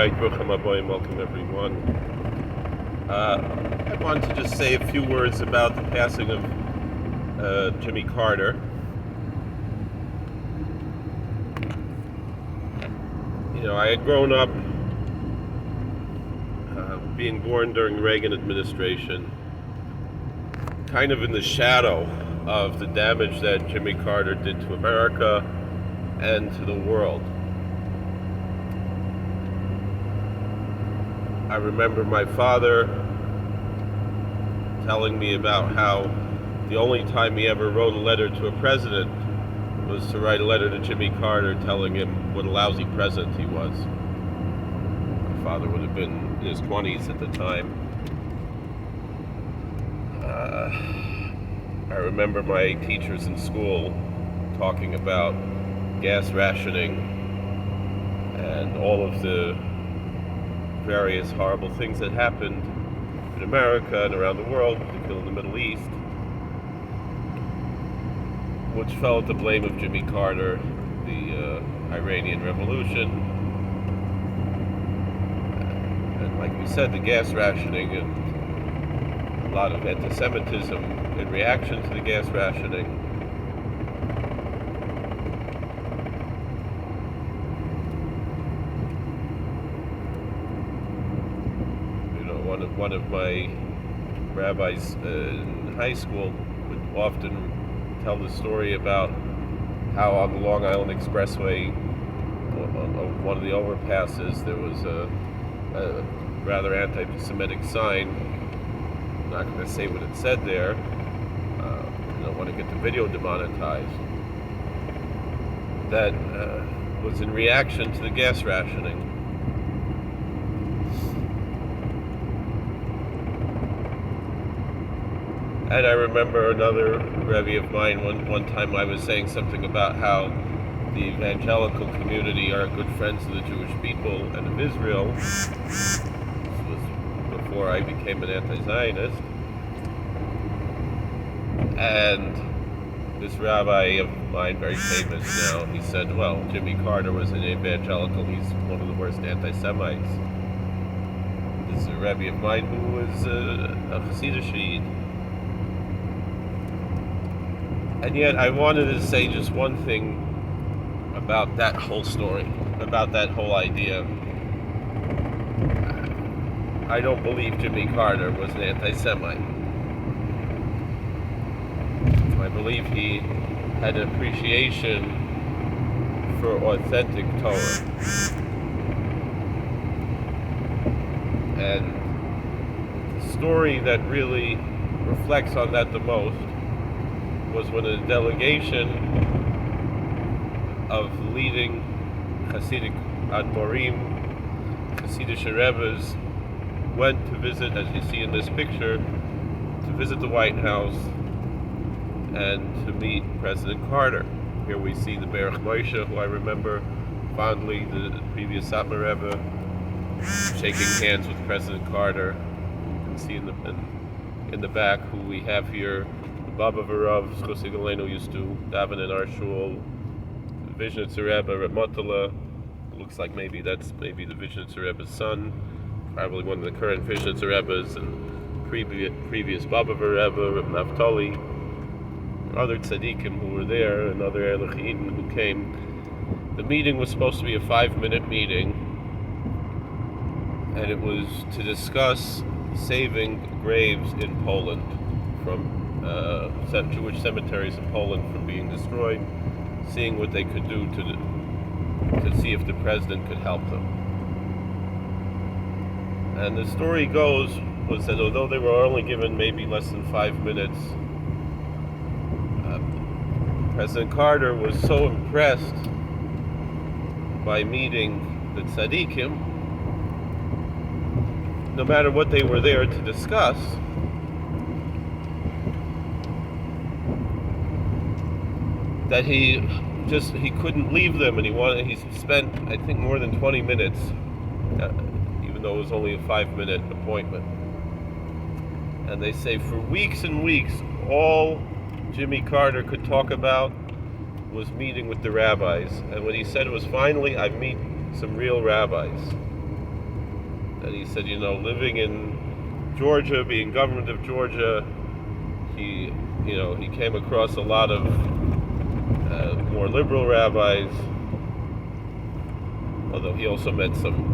right, Brucham Aboyim, welcome everyone. I wanted to just say a few words about the passing of Jimmy Carter. You know, I had grown up being born during the Reagan administration, kind of in the shadow of the damage that Jimmy Carter did to America and to the world. I remember my father telling me about how the only time he ever wrote a letter to a president was to write a letter to Jimmy Carter telling him what a lousy president he was. My father would have been in his 20s at the time. I remember my teachers in school talking about gas rationing and all of the various horrible things that happened in America and around the world, particularly in the Middle East, which fell at the blame of Jimmy Carter, the Iranian Revolution, and like we said, the gas rationing and a lot of anti-Semitism in reaction to the gas rationing. One of my rabbis in high would often tell the story about how on the Long Island Expressway, on one of the overpasses, there was a rather anti-Semitic sign. I'm not going to say what it said there. I don't want to get the video demonetized. That was in reaction to the gas rationing. And I remember another Rebbe of mine, one time I was saying something about how the evangelical community are good friends of the Jewish people and of Israel. This was before I became an anti-Zionist. And this rabbi of mine, very famous now, he said, well, Jimmy Carter was an evangelical, he's one of the worst anti-Semites. This is a Rebbe of mine who was a Hasidic. And yet I wanted to say just one thing about that whole story, about that whole idea. I don't believe Jimmy Carter was an anti-Semite. I believe he had an appreciation for authentic Torah. And the story that really reflects on that the most was when a delegation of leading Hasidic Admorim, Hasidic Rebbes, went to visit, as you see in this picture, to visit the White House and to meet President Carter. Here we see the Berach Moshe, who I remember fondly, the previous Satmar Rebbe, shaking hands with President Carter. You can see in the back who we have here. Baba Varav, Zchus Galeno used to daven in our shul. The Vishnitzer Rebbe, Reb Motala. Looks like maybe that's the Vishnitzer Rebbe's son, probably one of the current Vishnitzer Rebbes, and previous Baba Rebbe, Reb Naftali, other tzaddikim who were there, and other Erlich Eden who came. The meeting was supposed to be a 5-minute meeting, and it was to discuss saving graves in Poland from Jewish cemeteries in Poland from being destroyed, seeing what they could do to see if the president could help them. And the story goes was that although they were only given maybe less than 5 minutes, President Carter was so impressed by meeting the tzaddikim, no matter what they were there to discuss, that he couldn't leave them, and he spent, I think, more than 20 minutes, even though it was only a 5-minute appointment. And they say for weeks and weeks, all Jimmy Carter could talk about was meeting with the rabbis. And when he said it was finally, I meet some real rabbis. And he said, living in Georgia, being governor of Georgia, he came across a lot of more liberal rabbis, although he also met some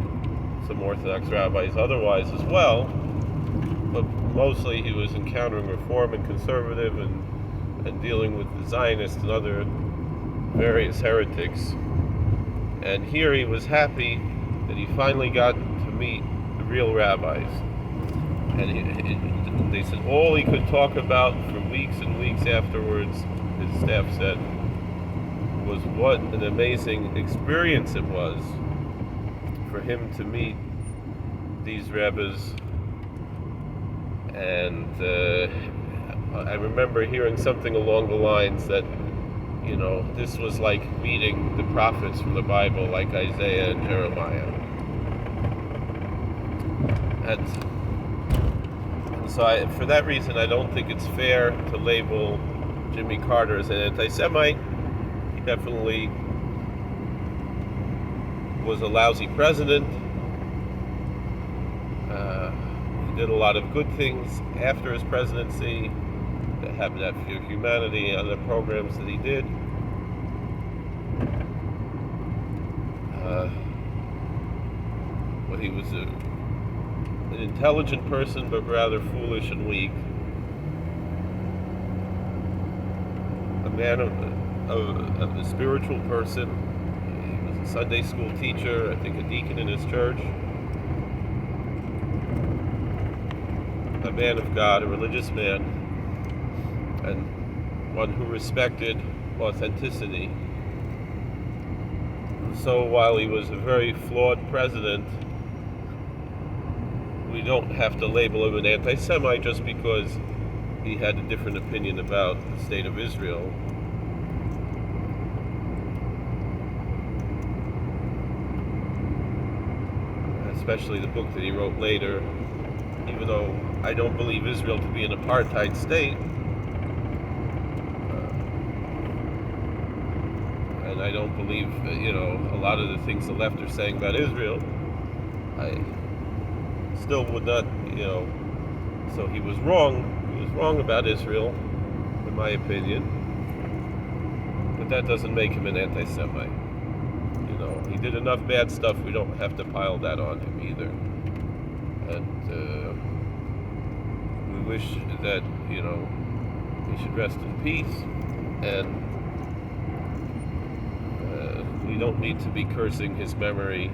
Orthodox rabbis otherwise as well. But mostly he was encountering Reform and conservative and dealing with the Zionists and other various heretics. And here he was happy that he finally got to meet the real rabbis. And they said all he could talk about for weeks and weeks afterwards, his staff said, was what an amazing experience it was for him to meet these rabbis. And I remember hearing something along the lines that, this was like meeting the prophets from the Bible, like Isaiah and Jeremiah. And so for that reason, I don't think it's fair to label Jimmy Carter as an anti-Semite. He definitely was a lousy president. He did a lot of good things after his presidency, that Habitat for Humanity, other programs that he did. Well, he was an intelligent person, but rather foolish and weak. A man of a spiritual person. He was a Sunday school teacher, I think a deacon in his church. A man of God, a religious man, and one who respected authenticity. So while he was a very flawed president, we don't have to label him an anti-Semite just because he had a different opinion about the state of Israel. Especially the book that he wrote later. Even though I don't believe Israel to be an apartheid state, and I don't believe, a lot of the things the left are saying about Israel, I still would not, so he was wrong. He was wrong about Israel, in my opinion, but that doesn't make him an anti-Semite. He did enough bad stuff, we don't have to pile that on him either. And we wish that, he should rest in peace, and we don't need to be cursing his memory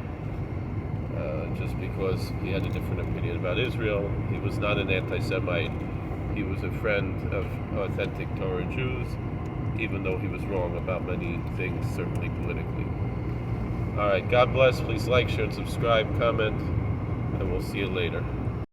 just because he had a different opinion about Israel. He was not an anti-Semite. He was a friend of authentic Torah Jews, even though he was wrong about many things, certainly politically. All right, God bless. Please like, share, and subscribe, comment, and we'll see you later.